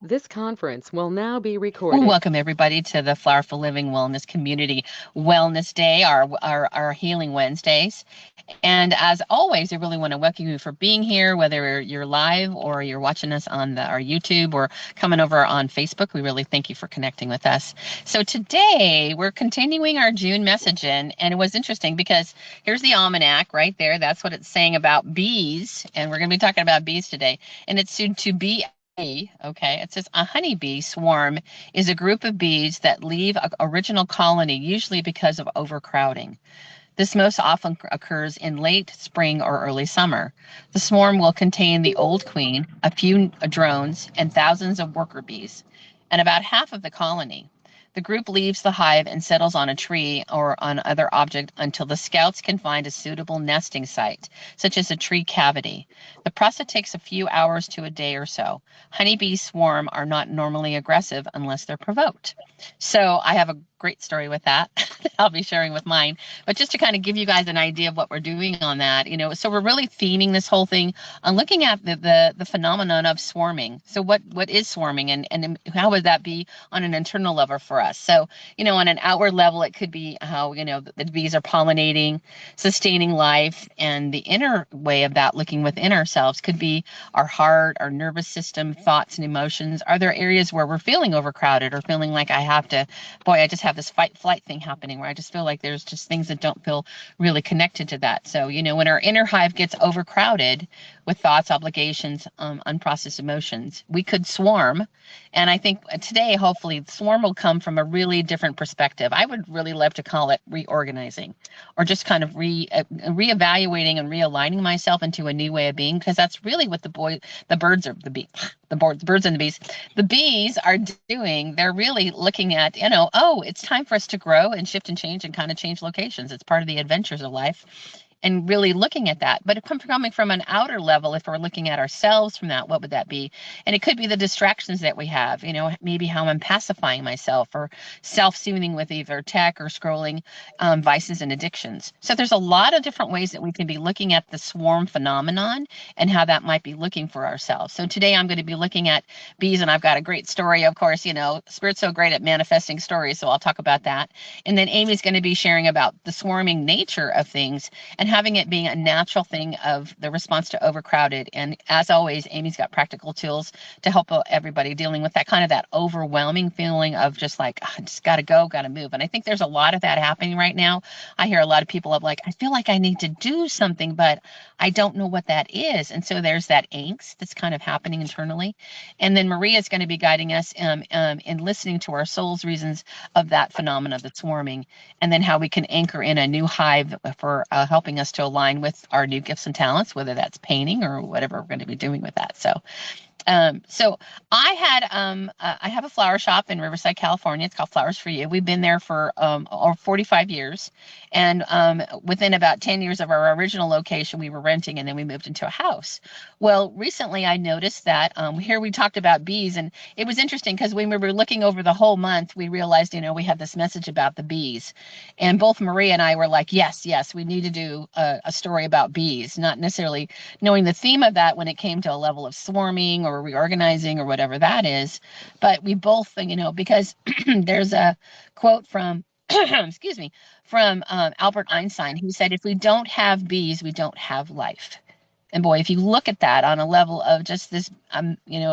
This conference will now be Well, recorded. welcome everybody to the Flowerful Living Wellness Community Wellness Day, our Healing Wednesdays. And as always, I really want to welcome you for being here, whether you're live or you're watching us on our YouTube or coming over on Facebook. We really thank you for connecting with us. So today we're continuing our June message and it was interesting because here's the almanac right there. That's what it's saying about bees, and we're going to be talking about bees today. And it's to be okay, it says a honeybee swarm is a group of bees that leave an original colony, usually because of overcrowding. This most often occurs in late spring or early summer. The swarm will contain the old queen, a few drones, and thousands of worker bees, and about half of the colony. The group leaves the hive and settles on a tree or on other object until the scouts can find a suitable nesting site, such as a tree cavity. The process takes a few hours to a day or so. Honeybees swarm are not normally aggressive unless they're provoked. So I have a great story with that. I'll be sharing with mine. But just to kind of give you guys an idea of what we're doing on that, so we're really theming this whole thing on looking at the phenomenon of swarming. So what is swarming, and how would that be on an internal level for us? So, on an outward level, it could be how, the bees are pollinating, sustaining life, and the inner way of that, looking within ourselves, could be our heart, our nervous system, thoughts and emotions. Are there areas where we're feeling overcrowded or feeling like I just have this fight flight thing happening where I just feel like there's just things that don't feel really connected to that. So, when our inner hive gets overcrowded with thoughts, obligations, unprocessed emotions, we could swarm. And I think today, hopefully, swarm will come from a really different perspective. I would really love to call it reorganizing, or just kind of reevaluating and realigning myself into a new way of being, because that's really what the birds are, the birds and the bees. The bees are doing. They're really looking at, oh, it's time for us to grow and shift and change and kind of change locations. It's part of the adventures of life, and really looking at that. But coming from an outer level, if we're looking at ourselves from that, what would that be? And it could be the distractions that we have, maybe how I'm pacifying myself or self-soothing with either tech or scrolling, vices and addictions. So there's a lot of different ways that we can be looking at the swarm phenomenon and how that might be looking for ourselves. So today I'm going to be looking at bees, and I've got a great story. Of course, Spirit's so great at manifesting stories, so I'll talk about that. And then Amy's going to be sharing about the swarming nature of things and having it being a natural thing of the response to overcrowded. And as always, Amy's got practical tools to help everybody dealing with that overwhelming feeling of just like, I just got to go, got to move. And I think there's a lot of that happening right now. I hear a lot of people of like, I feel like I need to do something, but I don't know what that is. And so there's that angst that's kind of happening internally. And then Maria is going to be guiding us in listening to our soul's reasons of that phenomena that's swarming, and then how we can anchor in a new hive for helping us to align with our new gifts and talents, whether that's painting or whatever we're going to be doing with that. So I have a flower shop in Riverside, California. It's called Flowers for You. We've been there for over 45 years, and within about 10 years of our original location, we were renting, and then we moved into a house. Well, recently I noticed that here we talked about bees, and it was interesting because when we were looking over the whole month, we realized, we had this message about the bees, and both Maria and I were like, yes, we need to do a story about bees, not necessarily knowing the theme of that when it came to a level of swarming or reorganizing or whatever that is. But we both, because there's a quote from, excuse me, from Albert Einstein, who said, if we don't have bees, we don't have life. And boy, if you look at that on a level of just this,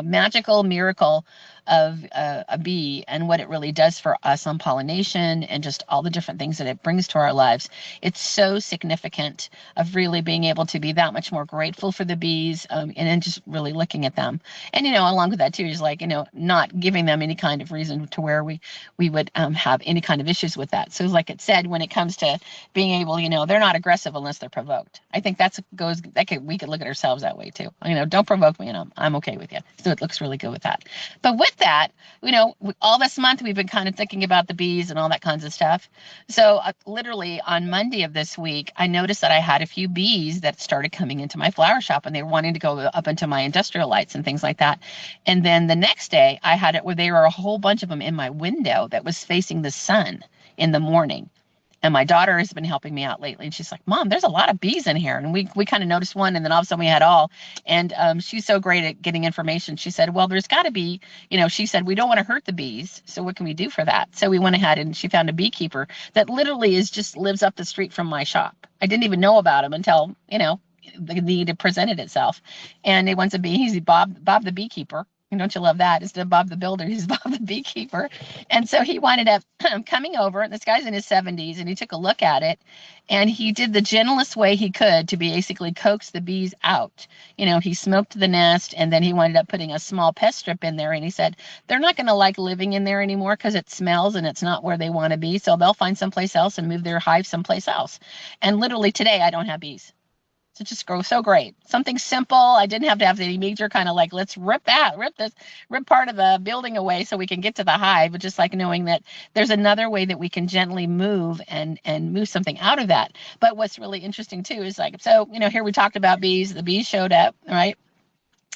magical miracle of a bee and what it really does for us on pollination and just all the different things that it brings to our lives, it's so significant of really being able to be that much more grateful for the bees, and then just really looking at them. And, along with that too, is like, not giving them any kind of reason to where we would have any kind of issues with that. So like it said, when it comes to being able, they're not aggressive unless they're provoked. I think we could look at ourselves that way too. Don't provoke me, I'm okay with you. So it looks really good with that. But with that, all this month we've been kind of thinking about the bees and all that kinds of stuff. So literally on Monday of this week, I noticed that I had a few bees that started coming into my flower shop, and they were wanting to go up into my industrial lights and things like that. And then the next day I had it where there were a whole bunch of them in my window that was facing the sun in the morning. And my daughter has been helping me out lately. And she's like, Mom, there's a lot of bees in here. And we kind of noticed one, and then all of a sudden we had all. And she's so great at getting information. She said, well, there's got to be, she said, we don't want to hurt the bees. So what can we do for that? So we went ahead and she found a beekeeper that literally is just lives up the street from my shop. I didn't even know about him until, the need presented itself. And he wants to be, he's Bob the beekeeper. And don't you love that? Instead of Bob the builder, he's Bob the beekeeper. And so he wound up coming over, and this guy's in his 70s, and he took a look at it, and he did the gentlest way he could to basically coax the bees out. He smoked the nest, and then he wound up putting a small pest strip in there, and he said they're not going to like living in there anymore because it smells and it's not where they want to be, so they'll find someplace else and move their hive someplace else. And literally today, I don't have bees. So just grow so great. Something simple. I didn't have to have any major kind of like, let's rip part of the building away so we can get to the hive, but just like knowing that there's another way that we can gently move and move something out of that. But what's really interesting too is like, so, here we talked about bees, the bees showed up, right?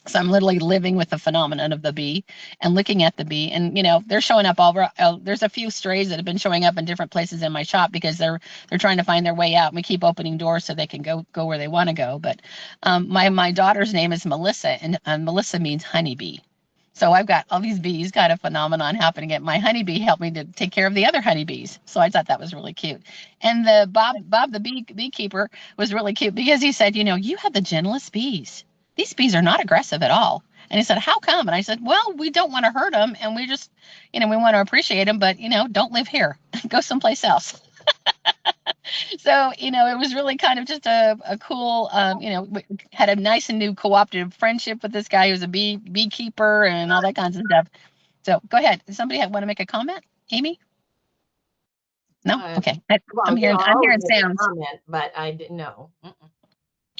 So I'm literally living with the phenomenon of the bee and looking at the bee. And, they're showing up all, there's a few strays that have been showing up in different places in my shop because they're trying to find their way out. And we keep opening doors so they can go where they want to go. But my daughter's name is Melissa, and Melissa means honeybee. So I've got all these bees, got a phenomenon happening. At my honeybee helped me to take care of the other honeybees. So I thought that was really cute. And the Bob the beekeeper was really cute because he said, you have the gentlest bees. These bees are not aggressive at all. And he said, how come? And I said, well, we don't want to hurt them. And we just, we want to appreciate them, but, don't live here. Go someplace else. So, it was really kind of just a cool, had a nice and new cooperative friendship with this guy who's a beekeeper and all that kinds of stuff. So go ahead. Does somebody want to make a comment? Amy? No? Okay. Well, I'm hearing sounds. Comment, but I didn't know.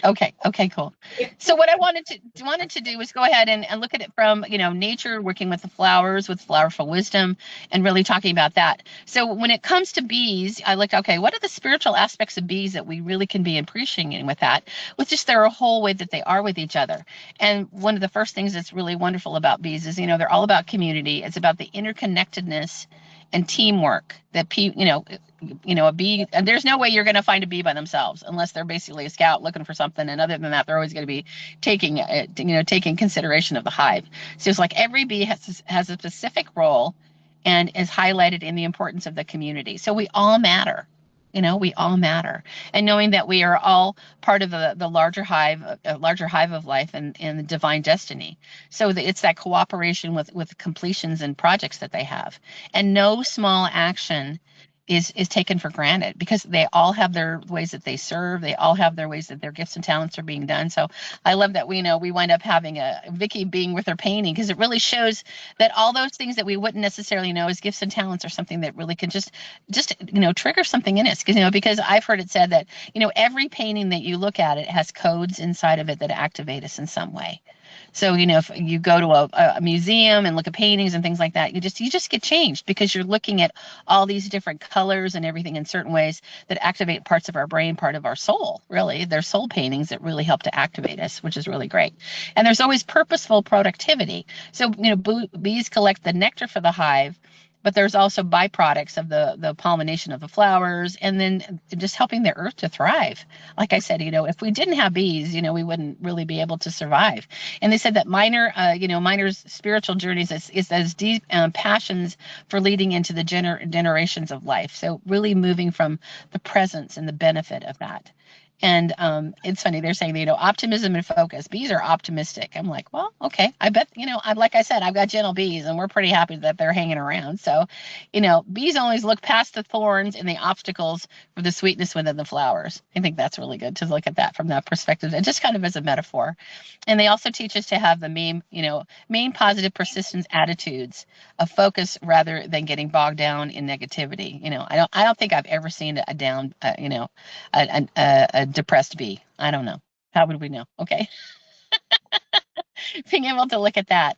Okay, cool. So what I wanted to do was go ahead and look at it from, nature, working with the flowers, with Flowerful Wisdom, and really talking about that. So when it comes to bees, I looked, okay, what are the spiritual aspects of bees that we really can be appreciating with that, with just their whole way that they are with each other. And one of the first things that's really wonderful about bees is, they're all about community. It's about the interconnectedness and teamwork that a bee, and there's no way you're going to find a bee by themselves unless they're basically a scout looking for something. And other than that, they're always going to be taking consideration of the hive. So it's like every bee has a specific role and is highlighted in the importance of the community. So we all matter. We all matter. And knowing that we are all part of the larger hive of life and the divine destiny. So it's that cooperation with completions and projects that they have. And no small action is taken for granted because they all have their ways that they serve. They all have their ways that their gifts and talents are being done. So I love that we wind up having a Vicky being with her painting because it really shows that all those things that we wouldn't necessarily know as gifts and talents are something that really can just trigger something in us. Because I've heard it said that, every painting that you look at, it has codes inside of it that activate us in some way. So, if you go to a museum and look at paintings and things like that, you just get changed because you're looking at all these different colors and everything in certain ways that activate parts of our brain, part of our soul, really. They're soul paintings that really help to activate us, which is really great. And there's always purposeful productivity. So, bees collect the nectar for the hive, but there's also byproducts of the pollination of the flowers and then just helping the earth to thrive. Like I said, if we didn't have bees, we wouldn't really be able to survive. And they said that miners' spiritual journeys is as deep passions for leading into the generations of life. So really moving from the presence and the benefit of that. And it's funny, they're saying, optimism and focus. Bees are optimistic. I'm like, well, okay. I bet, like I said, I've got gentle bees and we're pretty happy that they're hanging around. So, bees always look past the thorns and the obstacles for the sweetness within the flowers. I think that's really good to look at that from that perspective and just kind of as a metaphor. And they also teach us to have the main positive persistence attitudes of focus rather than getting bogged down in negativity. I don't think I've ever seen a down, a depressed bee. I don't know. How would we know? Okay. Being able to look at that.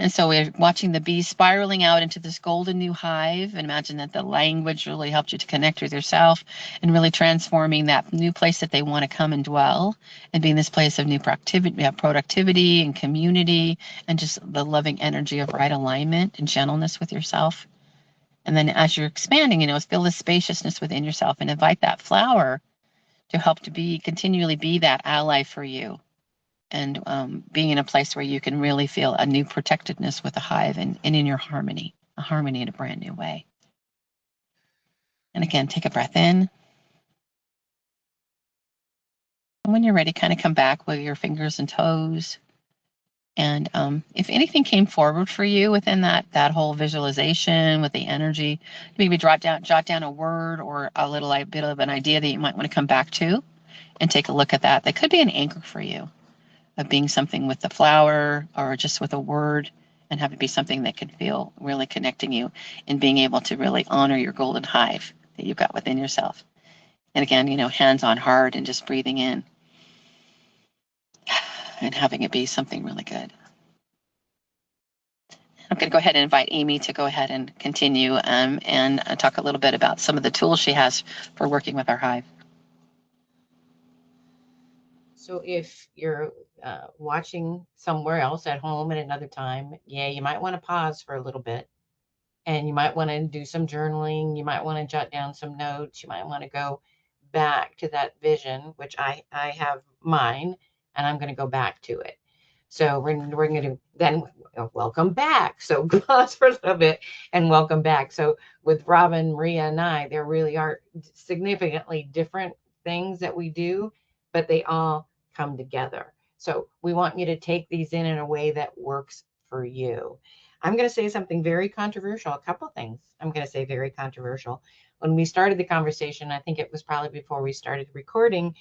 And so we're watching the bees spiraling out into this golden new hive. And imagine that the language really helped you to connect with yourself and really transforming that new place that they want to come and dwell and being this place of new productivity and community and just the loving energy of right alignment and gentleness with yourself. And then as you're expanding, feel the spaciousness within yourself and invite that flower to help to continually be that ally for you and being in a place where you can really feel a new protectedness with the hive and in your harmony, a harmony in a brand new way. And again, take a breath in. And when you're ready, kind of come back with your fingers and toes. And if anything came forward for you within that whole visualization with the energy, maybe jot down a word or a little bit of an idea that you might want to come back to and take a look at that. That could be an anchor for you of being something with the flower or just with a word and have it be something that could feel really connecting you and being able to really honor your golden hive that you've got within yourself. And again, hands on heart and just breathing in and having it be something really good. I'm going to go ahead and invite Amy to go ahead and continue and talk a little bit about some of the tools she has for working with our hive. So if you're watching somewhere else at home at another time, yeah, you might want to pause for a little bit and you might want to do some journaling. You might want to jot down some notes. You might want to go back to that vision, which I have mine, and I'm going to go back to it. So we're going to then welcome back. So pause for a little bit and welcome back. So with Robin, Maria, and I, there really are significantly different things that we do, but they all come together. So we want you to take these in a way that works for you. I'm going to say something very controversial, a couple things I'm going to say very controversial. When we started the conversation, I think it was probably before we started recording,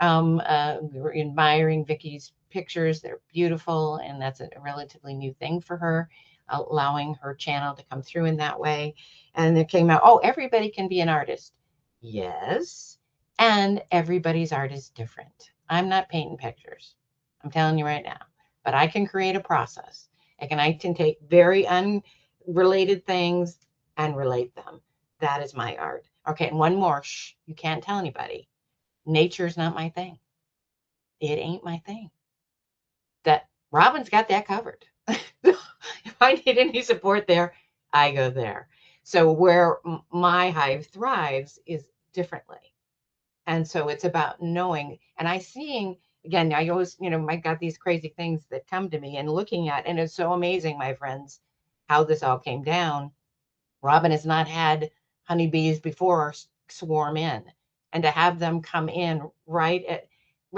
admiring Vicky's pictures. They're beautiful, and that's a relatively new thing for her, allowing her channel to come through in that way. And it came out, oh, everybody can be an artist. Yes, and everybody's art is different. I'm not painting pictures. I'm telling you right now, but I can create a process. I can take very unrelated things and relate them. That is my art. Okay, and one more. Shh, you can't tell anybody. Nature's not my thing. It ain't my thing. That Robin's got that covered. If I need any support there, I go there. So where my hive thrives is differently. And so it's about knowing, and I seeing, again, I always, I got these crazy things that come to me and looking at, and it's so amazing, my friends, how this all came down. Robin has not had honeybees before swarm in, and to have them come in right at,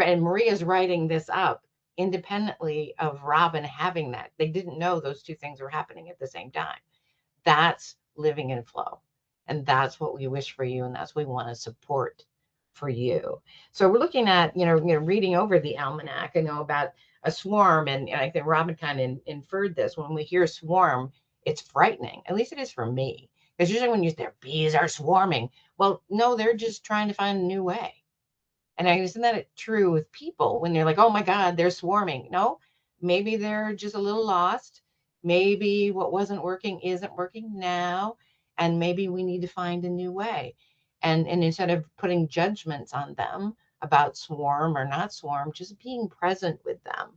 and Maria's writing this up independently of Robin having that. They didn't know those two things were happening at the same time. That's living in flow. And that's what we wish for you. And that's what we want to support for you. So we're looking at, reading over the almanac, about a swarm. And I think Robin kind of inferred this. When we hear swarm, it's frightening. At least it is for me. Because usually when you say bees are swarming, well, no, they're just trying to find a new way. And isn't that true with people when they're like, oh my God, they're swarming? No, maybe they're just a little lost. Maybe what wasn't working isn't working now. And maybe we need to find a new way. And instead of putting judgments on them about swarm or not swarm, just being present with them.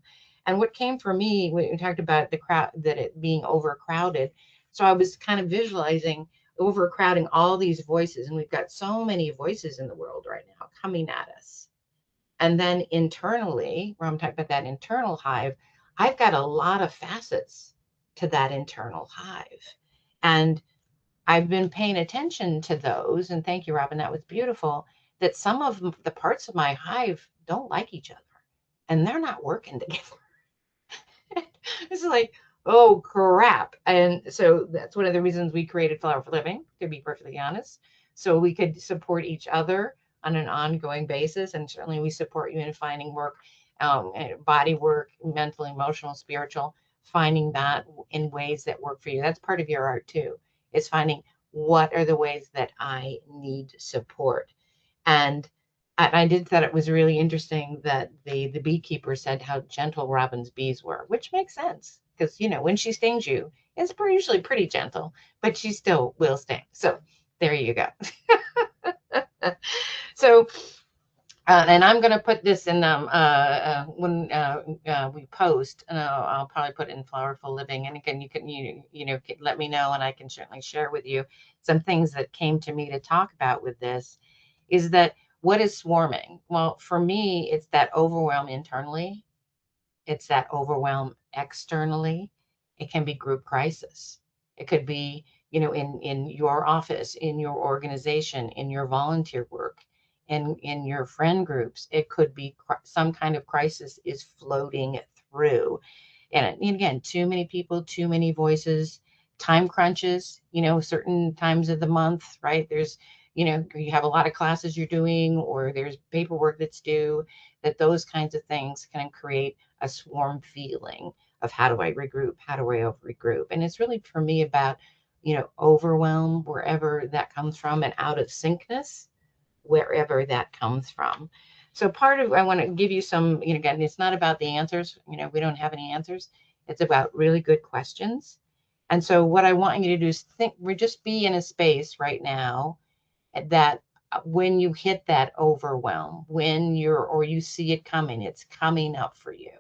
And what came for me, we talked about the crowd, that it being overcrowded. So I was kind of visualizing overcrowding all these voices. And we've got so many voices in the world right now coming at us. And then internally, where I'm talking about that internal hive, I've got a lot of facets to that internal hive. And I've been paying attention to those. And thank you, Robin, that was beautiful. That some of the parts of my hive don't like each other and they're not working together. It's like, oh crap. And so that's one of the reasons we created Flowerful Living, to be perfectly honest. So we could support each other on an ongoing basis. And certainly we support you in finding work, body work, mental, emotional, spiritual, finding that in ways that work for you. That's part of your art too. It's finding what are the ways that I need support. And I did thought it was really interesting that the beekeeper said how gentle Robin's bees were, which makes sense because, when she stings you, it's usually pretty gentle, but she still will sting. So there you go. So, and I'm going to put this in when we post, and I'll probably put it in Flowerful Living. And again, you let me know, and I can certainly share with you some things that came to me to talk about with this. Is that what is swarming? Well, for me, it's that overwhelm internally. It's that overwhelm externally. It can be group crisis. It could be, in your office, in your organization, in your volunteer work, in your friend groups. It could be some kind of crisis is floating through. And again, too many people, too many voices, time crunches, certain times of the month, right? There's, you have a lot of classes you're doing, or there's paperwork that's due, that those kinds of things can create a swarm feeling of how do I regroup? How do I regroup? And it's really for me about, overwhelm, wherever that comes from, and out of syncness, wherever that comes from. So I want to give you some, again, it's not about the answers. We don't have any answers. It's about really good questions. And so what I want you to do is just be in a space right now that when you hit that overwhelm, or you see it coming, it's coming up for you,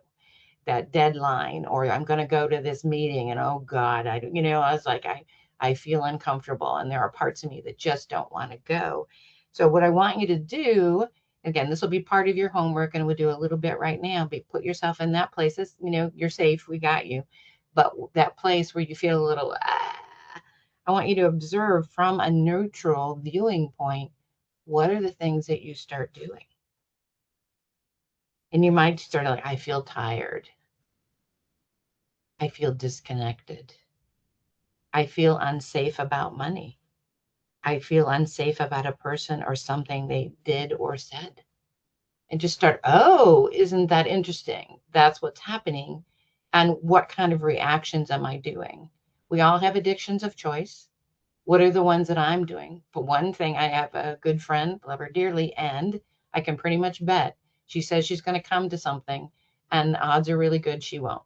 that deadline, or I'm going to go to this meeting and, oh God, I was like, I feel uncomfortable, and there are parts of me that just don't want to go. So what I want you to do, again, this will be part of your homework, and we'll do a little bit right now, but put yourself in that place. You're safe. We got you. But that place where you feel a little, I want you to observe from a neutral viewing point, what are the things that you start doing? And you might start like, I feel tired. I feel disconnected. I feel unsafe about money. I feel unsafe about a person or something they did or said. And just start, oh, isn't that interesting? That's what's happening. And what kind of reactions am I doing? We all have addictions of choice. What are the ones that I'm doing? For one thing, I have a good friend, love her dearly, and I can pretty much bet she says she's going to come to something, and the odds are really good she won't,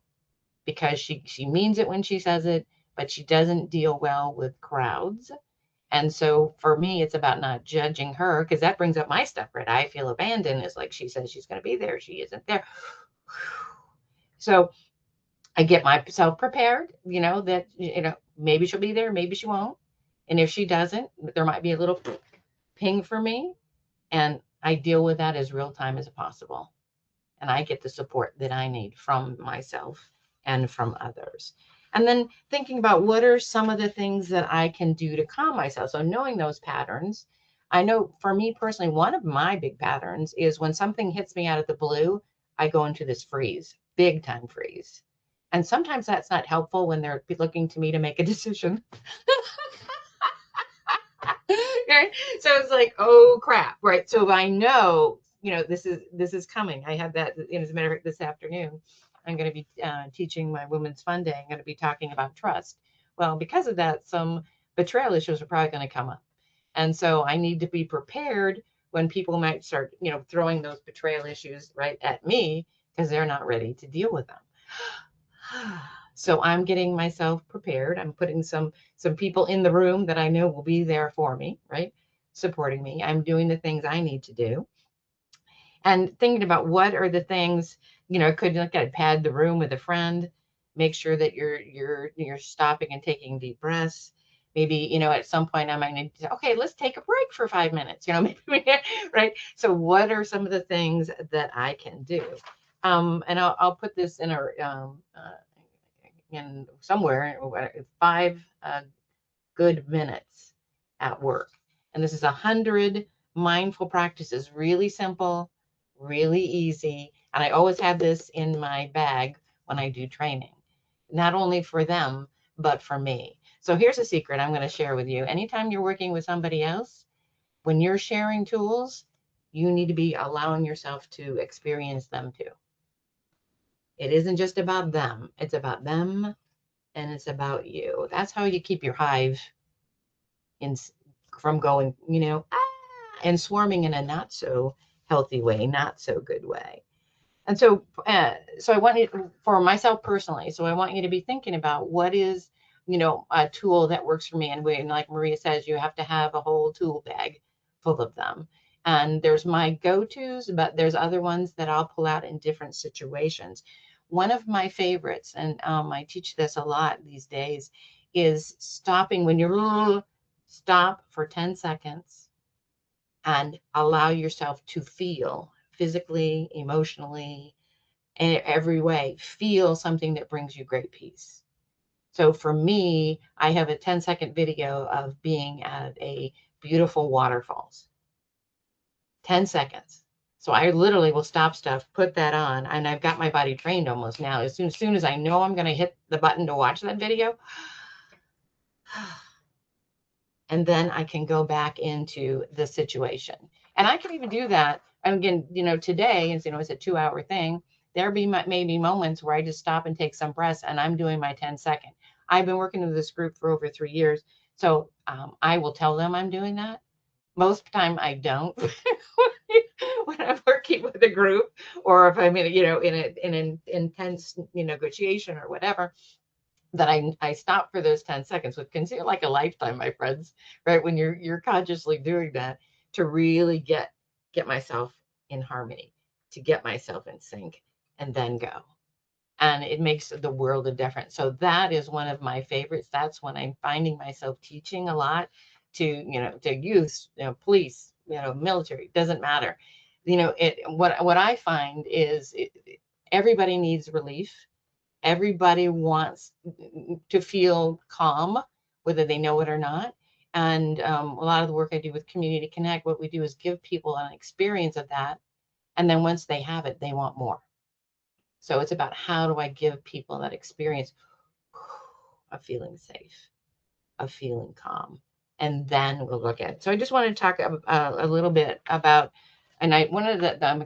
because she means it when she says it, but she doesn't deal well with crowds. And so for me, it's about not judging her, because that brings up my stuff, right? I feel abandoned. It's like she says she's going to be there. She isn't there. So I get myself prepared, that, maybe she'll be there, maybe she won't. And if she doesn't, there might be a little ping for me. And I deal with that as real time as possible. And I get the support that I need from myself and from others. And then thinking about what are some of the things that I can do to calm myself. So knowing those patterns, I know for me personally, one of my big patterns is when something hits me out of the blue, I go into this freeze, big time freeze. And sometimes that's not helpful when they're looking to me to make a decision. Okay. So it's like, oh crap, right? So I know, this is coming. I have that, as a matter of fact, this afternoon, I'm going to be teaching my Women's Fun Day. I'm going to be talking about trust. Well, because of that, some betrayal issues are probably going to come up. And so I need to be prepared when people might start, throwing those betrayal issues right at me, because they're not ready to deal with them. So I'm getting myself prepared. I'm putting some people in the room that I know will be there for me, right? Supporting me. I'm doing the things I need to do. And thinking about what are the things, could look at pad the room with a friend, make sure that you're stopping and taking deep breaths. Maybe, at some point I might need to say, okay, let's take a break for 5 minutes, maybe, right? So what are some of the things that I can do? And I'll put this in in somewhere, 5 good minutes at work. And this is 100 mindful practices, really simple, really easy. And I always have this in my bag when I do training, not only for them, but for me. So here's a secret I'm going to share with you. Anytime you're working with somebody else, when you're sharing tools, you need to be allowing yourself to experience them too. It isn't just about them. It's about them, and it's about you. That's how you keep your hive from going, and swarming in a not so healthy way, not so good way. And so I want you, for myself personally, so I want you to be thinking about what is, a tool that works for me. And like Maria says, you have to have a whole tool bag full of them. And there's my go-tos, but there's other ones that I'll pull out in different situations. One of my favorites, and I teach this a lot these days, is stopping when you're stop for 10 seconds and allow yourself to feel physically, emotionally, in every way, feel something that brings you great peace. So for me, I have a 10-second video of being at a beautiful waterfalls. 10 seconds. So I literally will stop stuff, put that on, and I've got my body trained almost now. As soon as I know I'm going to hit the button to watch that video, and then I can go back into the situation. And I can even do that. And again, today, it's a 2-hour thing. There be maybe moments where I just stop and take some breaths, and I'm doing my 10-second. I've been working with this group for over 3 years, so I will tell them I'm doing that. Most of the time, I don't. When I'm working with a group, or if I'm in an intense negotiation or whatever, that I stop for those 10 seconds, which can seem like a lifetime, my friends, right? When you're consciously doing that, to really get myself in harmony, to get myself in sync, and then go. And it makes the world of difference. So that is one of my favorites. That's when I'm finding myself teaching a lot to youth, police, military, doesn't matter. What I find is everybody needs relief. Everybody wants to feel calm, whether they know it or not. And a lot of the work I do with Community Connect, what we do is give people an experience of that. And then once they have it, they want more. So it's about, how do I give people that experience of feeling safe, of feeling calm, and then we'll look at it. So I just want to talk a little bit about, and I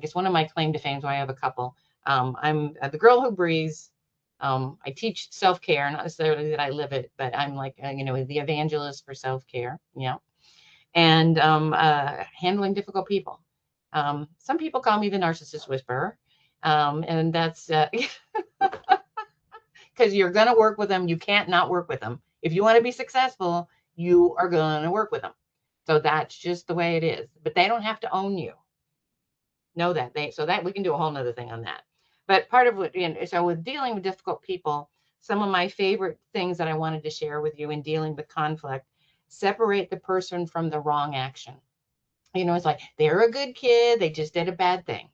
guess one of my claim to fame, so I have a couple. I'm the girl who breathes. I teach self-care, not necessarily that I live it, but I'm like, the evangelist for self-care, and handling difficult people. Some people call me the narcissist whisperer, and that's because you're going to work with them. You can't not work with them. If you want to be successful, you are going to work with them. So that's just the way it is. But they don't have to own you. Know that. So that we can do a whole nother thing on that. But part of what, so with dealing with difficult people, some of my favorite things that I wanted to share with you in dealing with conflict: separate the person from the wrong action. It's like, they're a good kid, they just did a bad thing.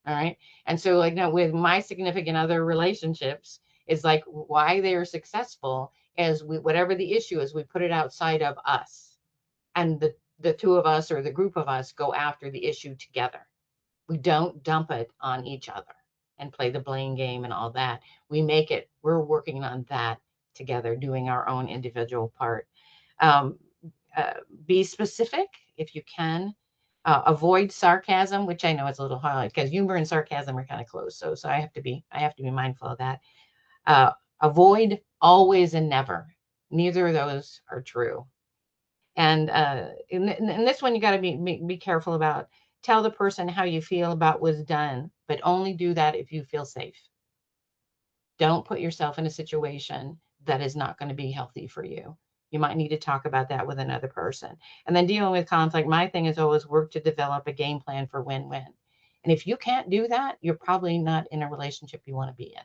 All right. And so, like, with my significant other relationships, is like, why they're successful is whatever the issue is, we put it outside of us. And the two of us, or the group of us, go after the issue together. We don't dump it on each other and play the blame game and all that. We're working on that together, doing our own individual part. Um, be specific if you can. Avoid sarcasm, which I know is a little hard, because humor and sarcasm are kind of close. So I have to be mindful of that. Avoid always and never. Neither of those are true. And in this one, you got to be careful about. Tell the person how you feel about what's done, but only do that if you feel safe. Don't put yourself in a situation that is not going to be healthy for you. You might need to talk about that with another person. And then dealing with conflict, my thing is always work to develop a game plan for win-win. And if you can't do that, you're probably not in a relationship you want to be in.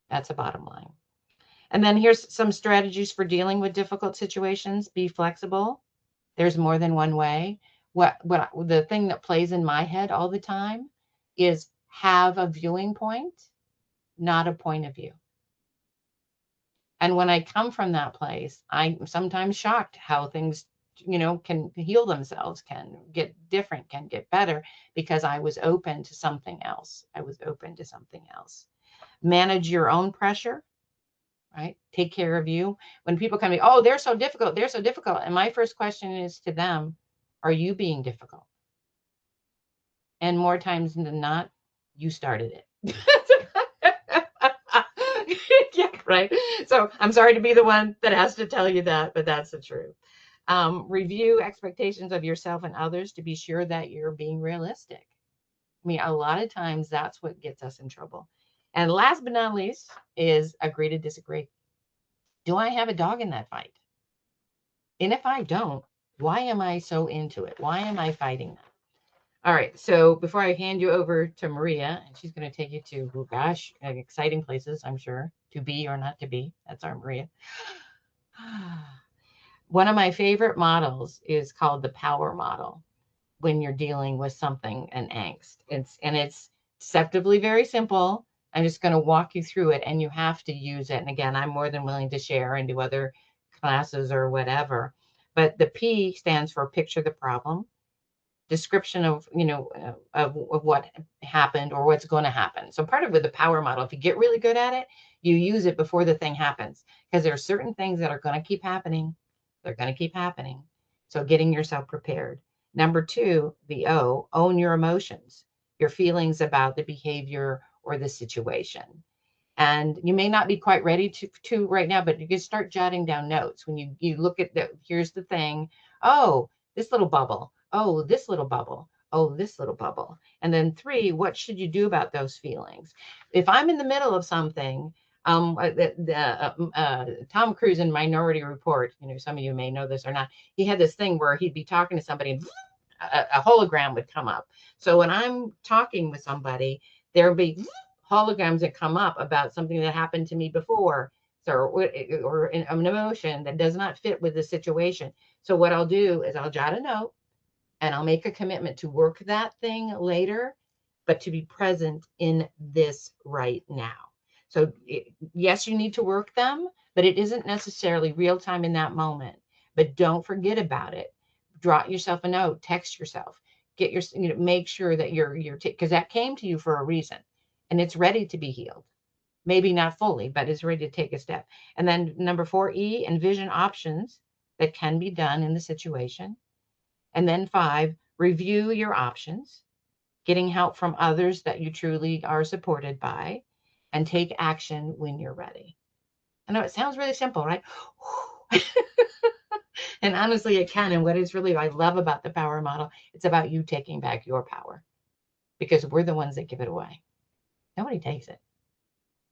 That's the bottom line. And then here's some strategies for dealing with difficult situations. Be flexible. There's more than one way. The thing that plays in my head all the time is, have a viewing point, not a point of view. And when I come from that place, I'm sometimes shocked how things, can heal themselves, can get different, can get better, because I was open to something else. Manage your own pressure, right? Take care of you. When people come to me, oh, they're so difficult. And my first question is to them, are you being difficult? And more times than not, you started it. Yeah, right. So I'm sorry to be the one that has to tell you that, but that's the truth. Review expectations of yourself and others to be sure that you're being realistic. I mean, a lot of times that's what gets us in trouble. And last but not least is agree to disagree. Do I have a dog in that fight? And if I don't, why am I so into it? Why am I fighting that? All right. So before I hand you over to Maria, and she's going to take you to, oh gosh, exciting places, I'm sure, to be or not to be. That's our Maria. One of my favorite models is called the power model when you're dealing with something and angst. It's deceptively very simple. I'm just going to walk you through it and you have to use it. And again, I'm more than willing to share and do other classes or whatever. But the P stands for picture the problem, description of, of what happened or what's going to happen. So part of with the power model, if you get really good at it, you use it before the thing happens, because there are certain things that are going to keep happening. They're going to keep happening. So getting yourself prepared. Number two, the O, own your emotions, your feelings about the behavior or the situation. And you may not be quite ready to right now, but you can start jotting down notes when you look at the, here's the thing. Oh, this little bubble. Oh, this little bubble. Oh, this little bubble. And then three, what should you do about those feelings? If I'm in the middle of something, Tom Cruise in Minority Report, some of you may know this or not, he had this thing where he'd be talking to somebody and a hologram would come up. So when I'm talking with somebody, there'll be holograms that come up about something that happened to me before, so or an emotion that does not fit with the situation. So what I'll do is I'll jot a note and I'll make a commitment to work that thing later, but to be present in this right now. So yes, you need to work them, but it isn't necessarily real time in that moment. But don't forget about it. Draw yourself a note, text yourself, get your, make sure that you're because that came to you for a reason and it's ready to be healed. Maybe not fully, but it's ready to take a step. And then number 4E, envision options that can be done in the situation. And then 5, review your options, getting help from others that you truly are supported by, and take action when you're ready. I know it sounds really simple, right? And honestly, it can. And what is really, I love about the power model, it's about you taking back your power, because we're the ones that give it away. Nobody takes it.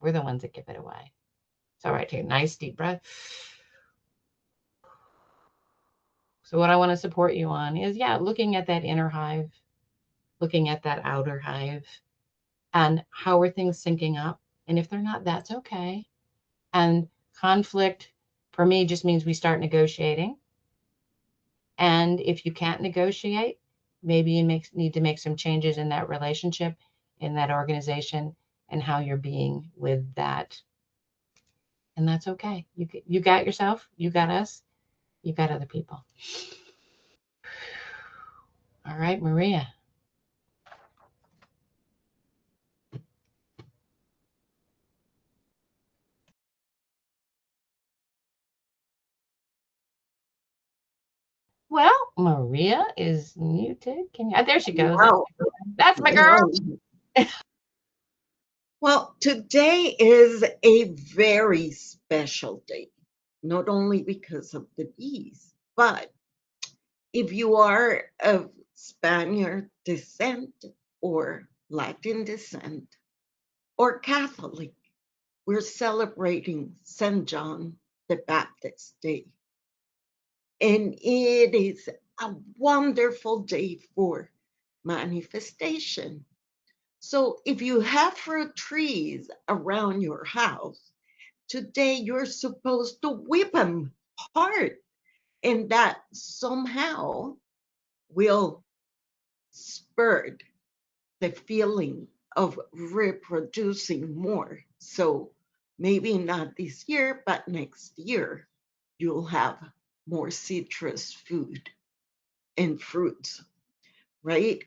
We're the ones that give it away. So, all right, take a nice deep breath. So what I want to support you on is, looking at that inner hive, looking at that outer hive, and how are things syncing up? And if they're not, that's okay. And conflict for me just means we start negotiating. And if you can't negotiate, maybe you need to make some changes in that relationship, in that organization, and how you're being with that. And that's okay. You got yourself, you got us, you got other people. All right, Maria. Well, Maria is muted. Can you? There she goes. Wow. That's my girl. Well, today is a very special day, not only because of the bees, but if you are of Spaniard descent or Latin descent or Catholic, we're celebrating St. John the Baptist Day. And it is a wonderful day for manifestation. So if you have fruit trees around your house, today you're supposed to whip them hard. And that somehow will spur the feeling of reproducing more. So maybe not this year, but next year, you'll have more citrus food and fruits, right?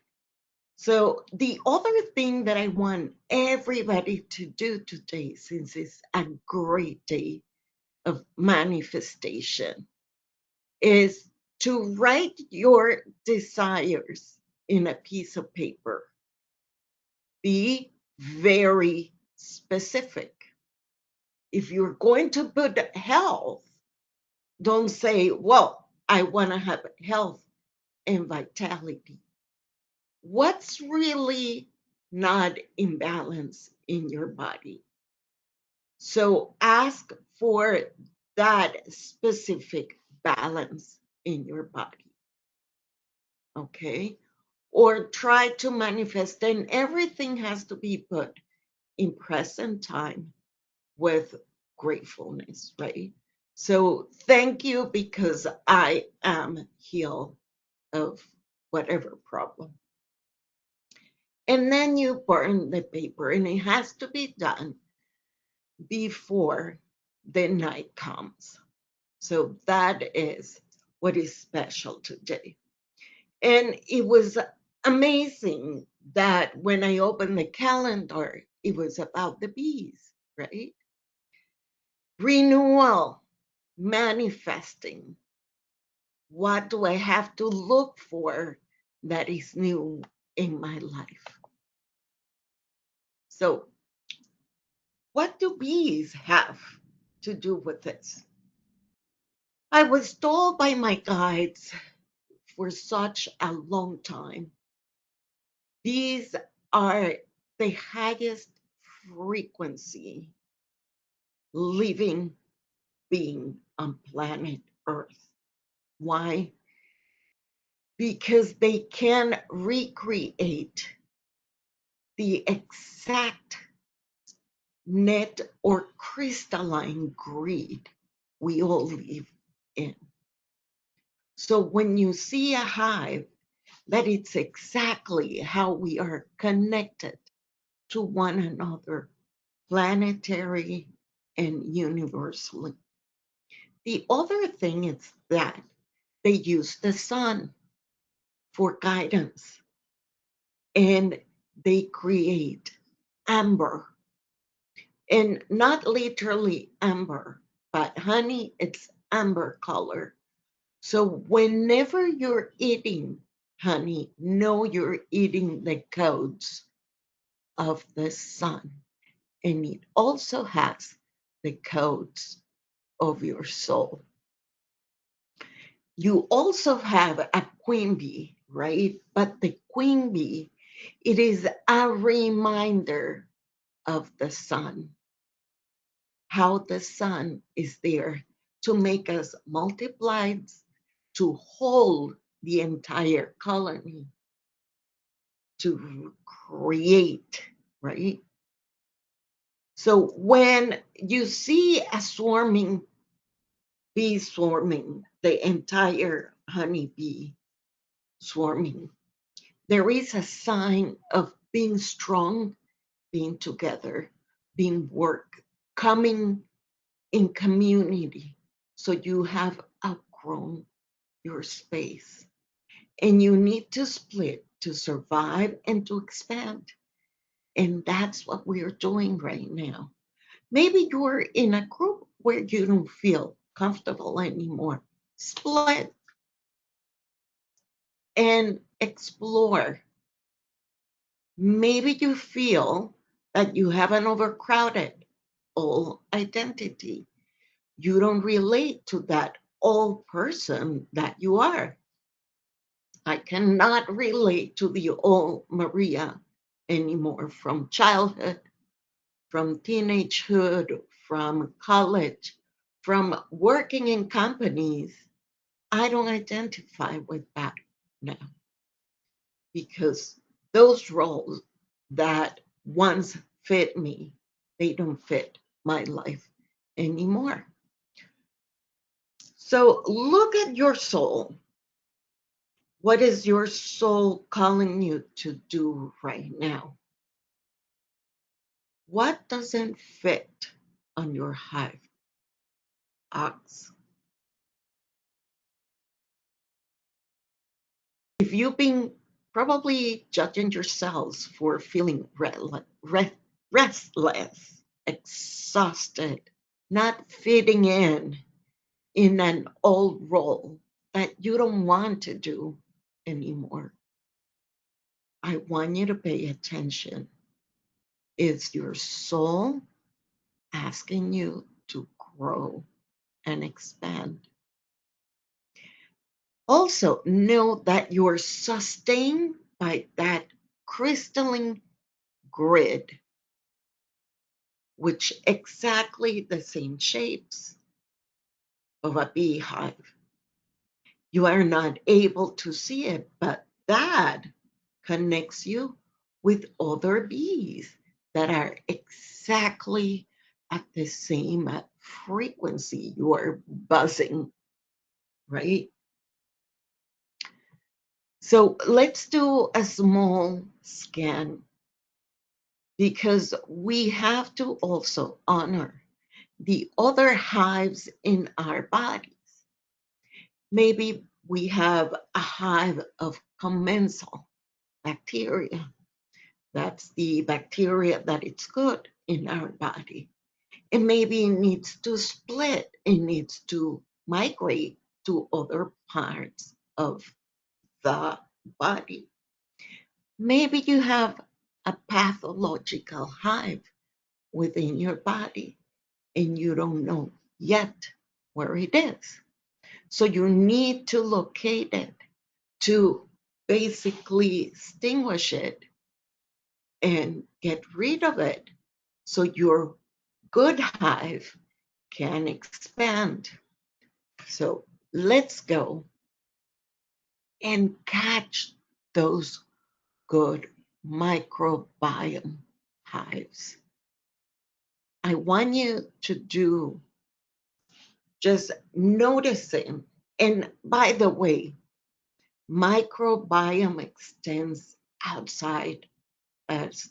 So the other thing that I want everybody to do today, since it's a great day of manifestation, is to write your desires in a piece of paper. Be very specific. If you're going to put health, don't say, well, I want to have health and vitality. What's really not imbalance in your body. So ask for that specific balance in your body. Okay? Or try to manifest, and everything has to be put in present time with gratefulness, right? So thank you because I am healed of whatever problem. And then you burn the paper, and it has to be done before the night comes. So that is what is special today. And it was amazing that when I opened the calendar, it was about the bees, right? Renewal, manifesting. What do I have to look for that is new in my life? So, what do bees have to do with this? I was told by my guides for such a long time, these are the highest frequency living being on planet Earth. Why? Because they can recreate the exact net or crystalline grid we all live in. So when you see a hive, that it's exactly how we are connected to one another, planetary and universally. The other thing is that they use the sun for guidance, and they create amber, and not literally amber, but honey, it's amber color. So whenever you're eating honey, know you're eating the codes of the sun. And it also has the codes of your soul. You also have a queen bee, right? But the queen bee, it is a reminder of the sun, how the sun is there to make us multiplied, to hold the entire colony, to create, right? So when you see a swarming bee swarming, the entire honeybee swarming, there is a sign of being strong, being together, being work, coming in community. So you have outgrown your space and you need to split to survive and to expand. And that's what we are doing right now. Maybe you're in a group where you don't feel comfortable anymore. Split and explore. Maybe you feel that you have an overcrowded old identity. You don't relate to that old person that you are. I cannot relate to the old Maria anymore from childhood, from teenagehood, from college, from working in companies. I don't identify with that now because those roles that once fit me, they don't fit my life anymore. So look at your soul. What is your soul calling you to do right now? What doesn't fit on your hive ox? If you've been probably judging yourselves for feeling restless, exhausted, not fitting in an old role that you don't want to do anymore, I want you to pay attention. Is your soul asking you to grow and expand? Also, know that you're sustained by that crystalline grid, which exactly the same shapes of a beehive. You are not able to see it, but that connects you with other bees that are exactly at the same frequency. You are buzzing, right? So let's do a small scan because we have to also honor the other hives in our bodies. Maybe we have a hive of commensal bacteria. That's the bacteria that it's good in our body. And maybe it needs to split, it needs to migrate to other parts of the body. Maybe you have a pathological hive within your body and you don't know yet where it is. So you need to locate it to basically extinguish it and get rid of it so your good hive can expand. So let's go and catch those good microbiome hives. I want you to do just noticing. And by the way, microbiome extends outside as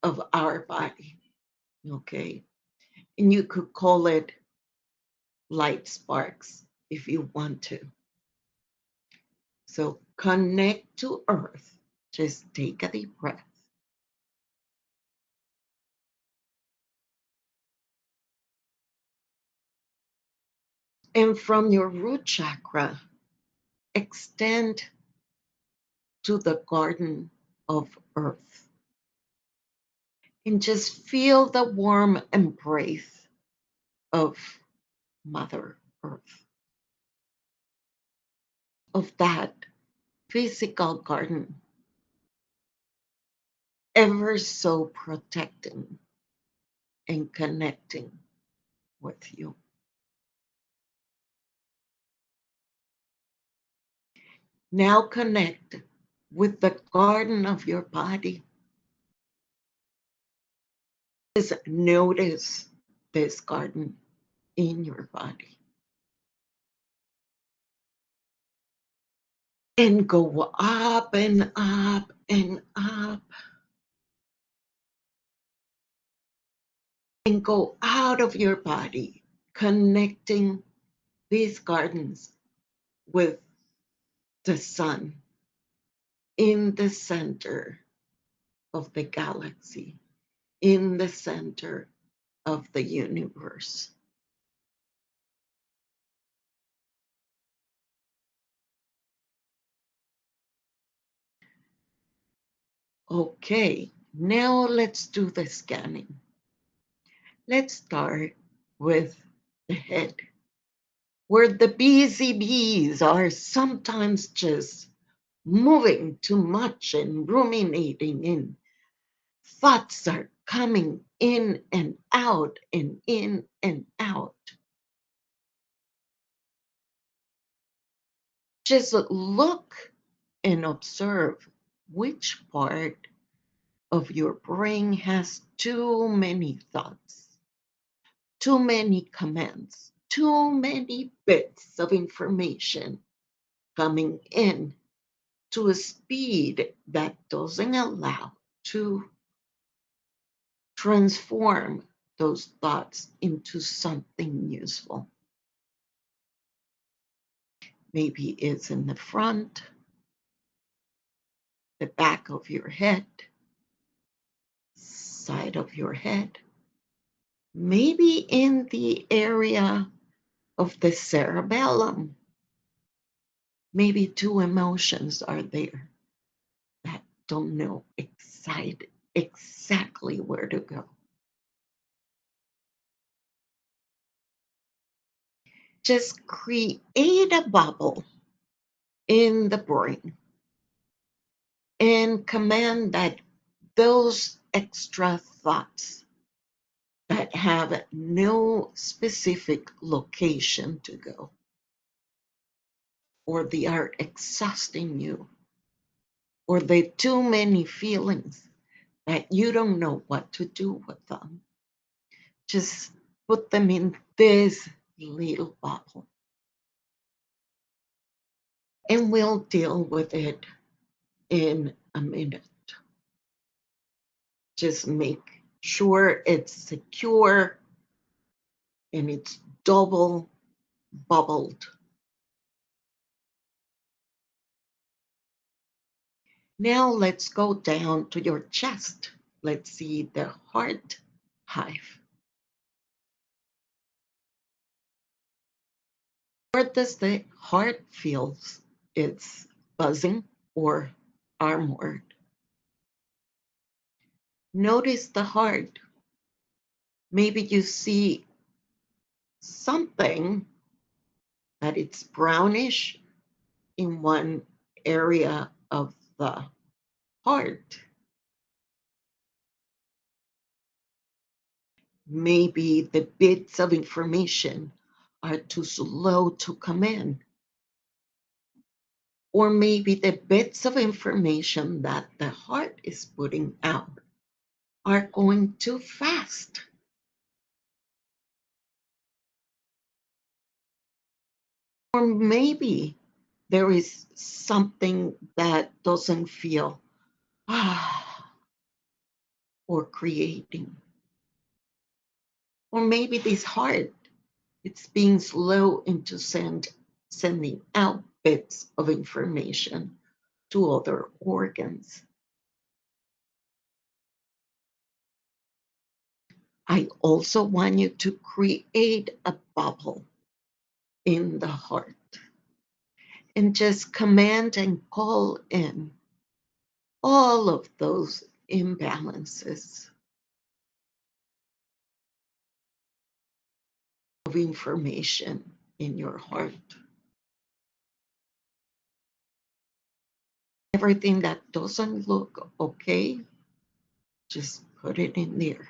of our body. Okay. And you could call it light sparks if you want to. So connect to earth. Just take a deep breath. And from your root chakra, extend to the garden of earth. And just feel the warm embrace of Mother Earth, of that physical garden, ever so protecting and connecting with you. Now connect with the garden of your body. Just notice this garden in your body. And go up and up and up. And go out of your body, connecting these gardens with the sun in the center of the galaxy, in the center of the universe. Okay, now let's do the scanning. Let's start with the head, where the busy bees are sometimes just moving too much and ruminating, and thoughts are coming in and out and in and out. Just look and observe which part of your brain has too many thoughts, too many commands, too many bits of information coming in to a speed that doesn't allow to transform those thoughts into something useful. Maybe it's in the front, the back of your head, side of your head, maybe in the area of the cerebellum. Maybe two emotions are there that don't know exactly where to go. Just create a bubble in the brain and command that those extra thoughts that have no specific location to go, or they are exhausting you, or they're too many feelings that you don't know what to do with them. Just put them in this little bubble and we'll deal with it in a minute. Just make sure it's secure and it's double bubbled. Now let's go down to your chest. Let's see the heart hive. Where does the heart feel it's buzzing or armored? Notice the heart. Maybe you see something that it's brownish in one area of the heart. Maybe the bits of information are too slow to come in. Or maybe the bits of information that the heart is putting out are going too fast. Or maybe there is something that doesn't feel or creating. Or maybe this heart, it's being slow into sending out bits of information to other organs. I also want you to create a bubble in the heart and just command and call in all of those imbalances of information in your heart. Everything that doesn't look okay, just put it in there.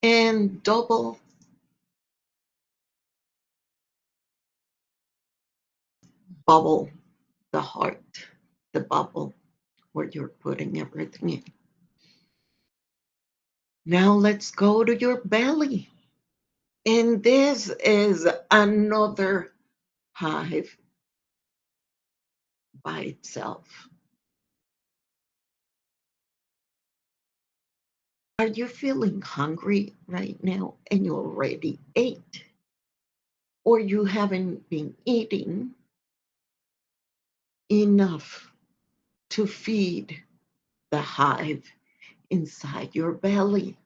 And double bubble the heart, the bubble where you're putting everything in. Now let's go to your belly. And this is another hive by itself. Are you feeling hungry right now and you already ate? Or you haven't been eating enough to feed the hive inside your belly?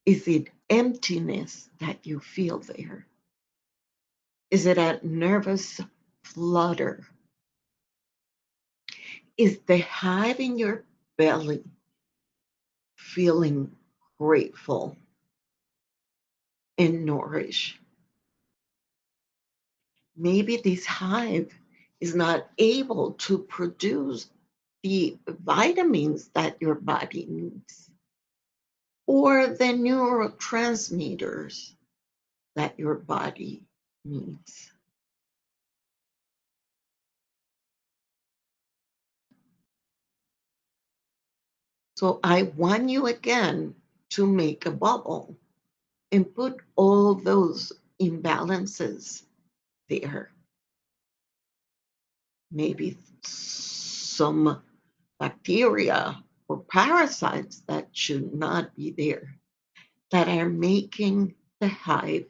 Is it emptiness that you feel there? Is it a nervous flutter? Is the hive in your belly feeling grateful and nourished? Maybe this hive is not able to produce the vitamins that your body needs or the neurotransmitters that your body needs. So I want you again to make a bubble and put all those imbalances there. Maybe some bacteria or parasites that should not be there that are making the hive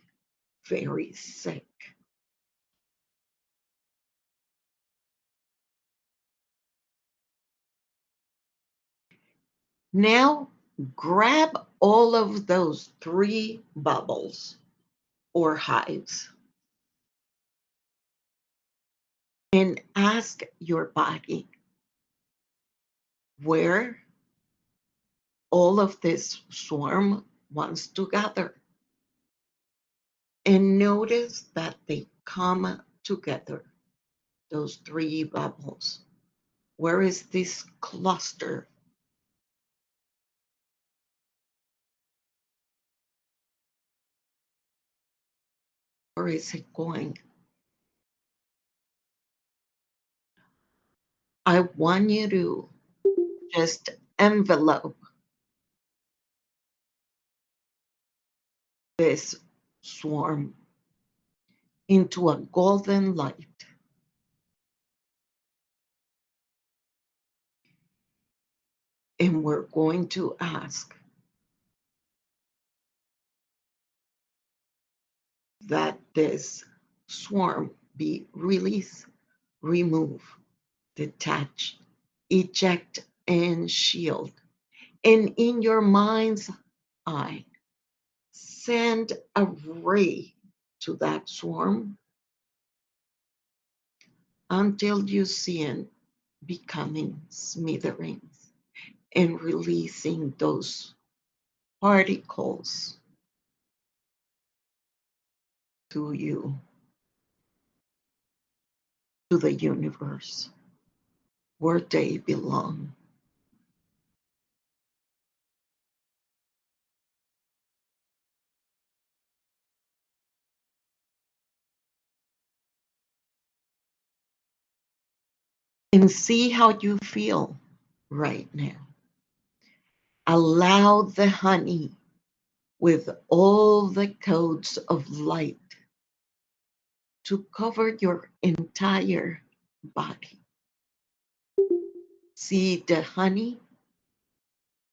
very sick. Now grab all of those three bubbles or hives and ask your body where all of this swarm wants to gather. And notice that they come together, those three bubbles. Where is this cluster? Where is it going? I want you to just envelope this swarm into a golden light. And we're going to ask that this swarm be released, removed, detach, eject, and shield. And in your mind's eye, send a ray to that swarm until you see it becoming smithereens and releasing those particles to you, to the universe, where they belong. And see how you feel right now. Allow the honey with all the codes of light to cover your entire body. See the honey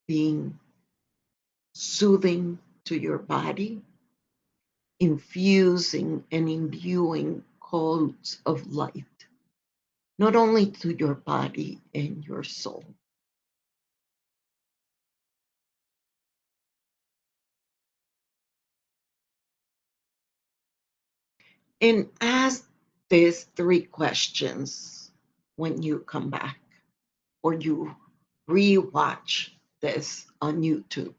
being soothing to your body, infusing and imbuing codes of light, not only to your body and your soul. And ask these three questions when you come back or you rewatch this on YouTube.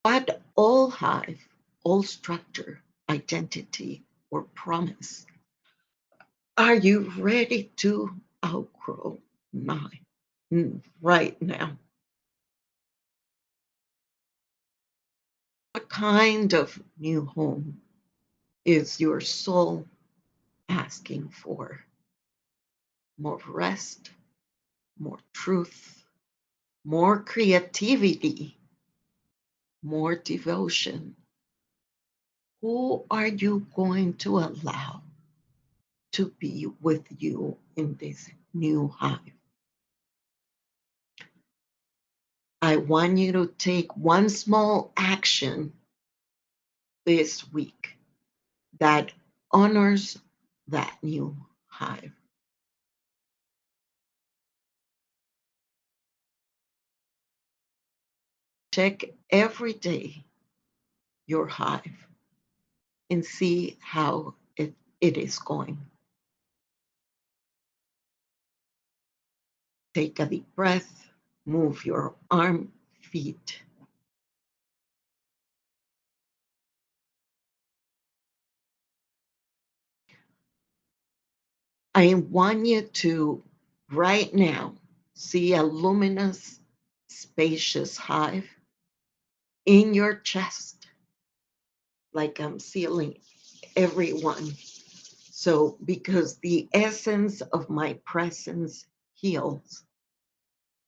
What all hive, all structure, identity, or promise are you ready to outgrow right now? What kind of new home is your soul asking for? More rest, more truth, more creativity, more devotion. Who are you going to allow to be with you in this new hive? I want you to take one small action this week that honors that new hive. Check every day your hive and see how it is going. Take a deep breath, move your arm, feet. I want you to right now see a luminous, spacious hive in your chest, like I'm sealing everyone. So, because the essence of my presence heals,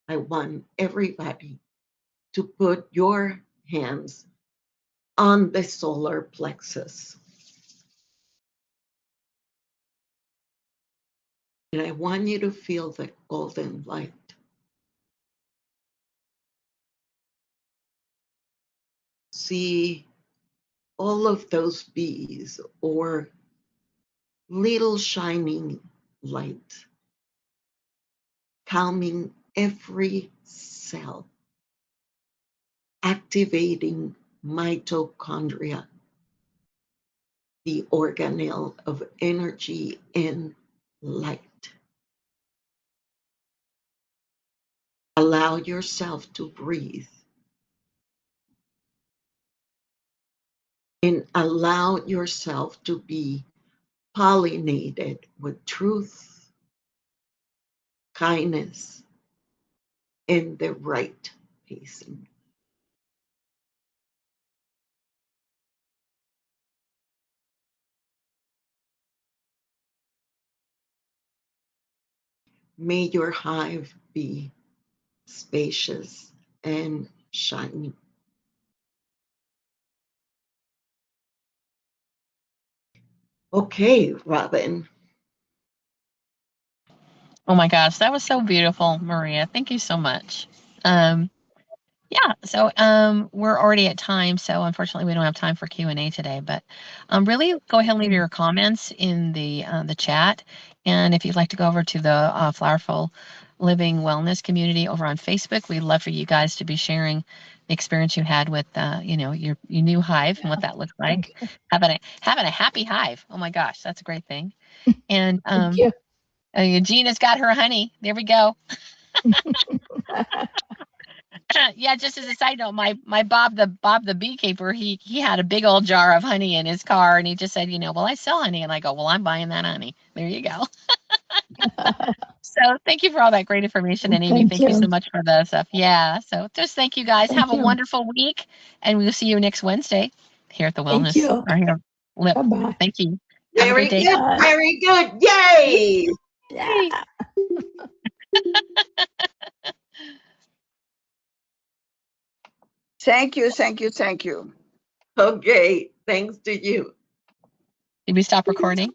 I want everybody to put your hands on the solar plexus. And I want you to feel the golden light. See all of those bees or little shining light, calming every cell, activating mitochondria, the organelle of energy and light. Allow yourself to breathe and allow yourself to be pollinated with truth, kindness, and the right pacing. May your hive be spacious and shiny. Okay, Robin. Oh my gosh, that was so beautiful, Maria. Thank you so much. Um, Yeah, so we're already at time, so unfortunately we don't have time for Q&A today. But really, go ahead and leave your comments in the chat, and if you'd like to go over to the Flowerful Living Wellness community over on Facebook, we'd love for you guys to be sharing the experience you had with your new hive and what that looked like. Having a happy hive. Oh my gosh, that's a great thing. And Thank you. Gina's got her honey. There we go. Yeah, just as a side note, my Bob the beekeeper, he had a big old jar of honey in his car, and he just said, well, I sell honey, and I go, well, I'm buying that honey. There you go. So thank you for all that great information, and Amy, Thank thank you so you. much for the stuff. Yeah, so just thank you guys. Have Thank a you. wonderful week, and we'll see you next Wednesday here at the Thank Wellness you. or here Lip. Bye-bye. Thank you. Have a great Very day. good. Bye. Very good. Yay! Yeah. Thank you, thank you, thank you. Okay, thanks to you. Did we stop recording?